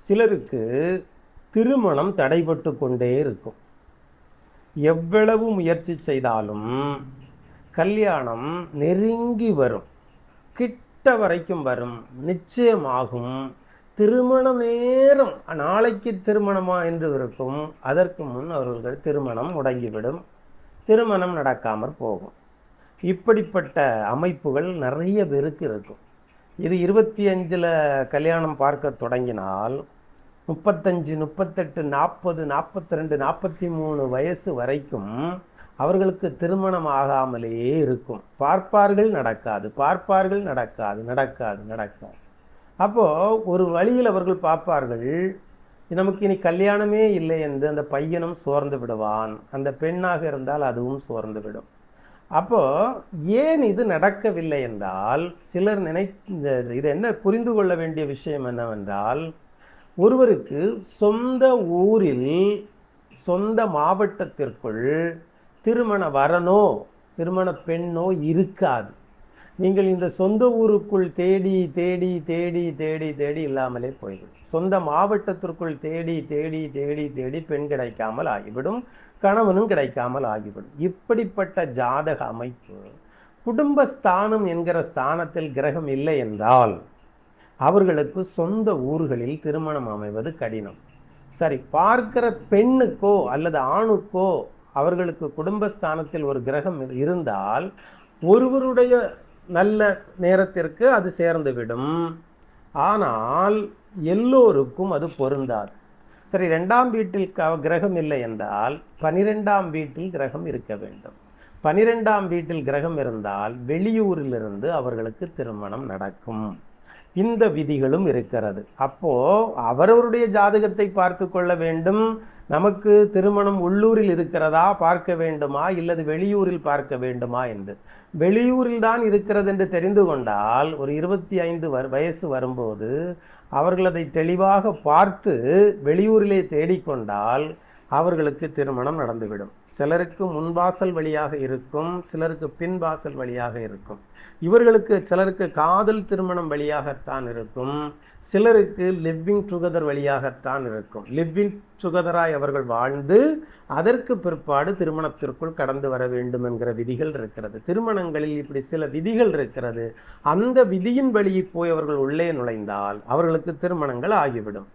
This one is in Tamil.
சிலருக்கு திருமணம் தடைபட்டு கொண்டே இருக்கும். எவ்வளவு முயற்சி செய்தாலும் கல்யாணம் நெருங்கி வரும், கிட்ட வரைக்கும் வரும், நிச்சயமாகும். திருமண நேரம் நாளைக்கு திருமணமா என்று இருக்கும். அதற்கு முன் அவர்கள் திருமணம் முடங்கிவிடும், திருமணம் நடக்காமற் போகும். இப்படிப்பட்ட அமைப்புகள் நிறைய பேருக்கு இருக்கும். இது 25 கல்யாணம் பார்க்க தொடங்கினால் 35, 38, 40, 42, 43 வயசு வரைக்கும் அவர்களுக்கு திருமணம் ஆகாமலே இருக்கும். பார்ப்பார்கள், நடக்காது, பார்ப்பார்கள், நடக்காது, நடக்காது, நடக்காது. அப்போது ஒரு வழியில் அவர்கள் பார்ப்பார்கள், நமக்கு இனி கல்யாணமே இல்லை என்று அந்த பையனும் சோர்ந்து விடுவான், அந்த பெண்ணாக இருந்தால் அதுவும் சோர்ந்து விடும். அப்போது ஏன் இது நடக்கவில்லை என்றால், சிலர் இது என்ன புரிந்து கொள்ள வேண்டிய விஷயம் என்னவென்றால், ஒருவருக்கு சொந்த ஊரில் சொந்த மாவட்டத்திற்குள் திருமண வரனோ திருமண பெண்ணோ இருக்காது. நீங்கள் இந்த சொந்த ஊருக்குள் தேடி தேடி தேடி தேடி தேடி இல்லாமலே போய்விடும். சொந்த மாவட்டத்திற்குள் தேடி தேடி தேடி தேடி பெண் கிடைக்காமல் ஆகிவிடும், கணவனும் கிடைக்காமல் ஆகிவிடும். இப்படிப்பட்ட ஜாதக அமைப்பு, குடும்பஸ்தானம் என்கிற ஸ்தானத்தில் கிரகம் இல்லை என்றால் அவர்களுக்கு சொந்த ஊர்களில் திருமணம் அமைவது கடினம். சரி, பார்க்கிற பெண்ணுக்கோ அல்லது ஆணுக்கோ அவர்களுக்கு குடும்பஸ்தானத்தில் ஒரு கிரகம் இருந்தால் ஒருவருடைய நல்ல நேரத்திற்கு அது சேர்ந்துவிடும். ஆனால் எல்லோருக்கும் அது பொருந்தாது. சரி, 2ஆம் வீட்டில் கிரகம் இல்லை என்றால் 12ஆம் வீட்டில் கிரகம் இருக்க வேண்டும். 12ஆம் வீட்டில் கிரகம் இருந்தால் வெளியூரிலிருந்து அவர்களுக்கு திருமணம் நடக்கும். இந்த விதிகளும் இருக்கிறது. அப்போது அவரவருடைய ஜாதகத்தை பார்த்து கொள்ள வேண்டும். நமக்கு திருமணம் உள்ளூரில் இருக்கிறதா பார்க்க வேண்டுமா இல்லது வெளியூரில் பார்க்க வேண்டுமா என்று. வெளியூரில் தான் இருக்கிறது என்று தெரிந்து கொண்டால் ஒரு 25 வயசு வரும்போது அவர்கள் அதை தெளிவாக பார்த்து வெளியூரிலே தேடிக்கொண்டால் அவர்களுக்கு திருமணம் நடந்துவிடும். சிலருக்கு முன்வாசல் வழியாக இருக்கும், சிலருக்கு பின்வாசல் வழியாக இருக்கும். சிலருக்கு காதல் திருமணம் வழியாகத்தான் இருக்கும், சிலருக்கு லிவ்விங் டுகெதர் வழியாகத்தான் இருக்கும். லிவ்விங் டுகெதராய் அவர்கள் வாழ்ந்து அதற்கு பிற்பாடு திருமணத்திற்குள் கடந்து வர வேண்டும் என்கிற விதிகள் இருக்கிறது. திருமணங்களில் இப்படி சில விதிகள் இருக்கிறது. அந்த விதியின் வழியை போய் அவர்கள் உள்ளே நுழைந்தால் அவர்களுக்கு திருமணங்கள் ஆகிவிடும்.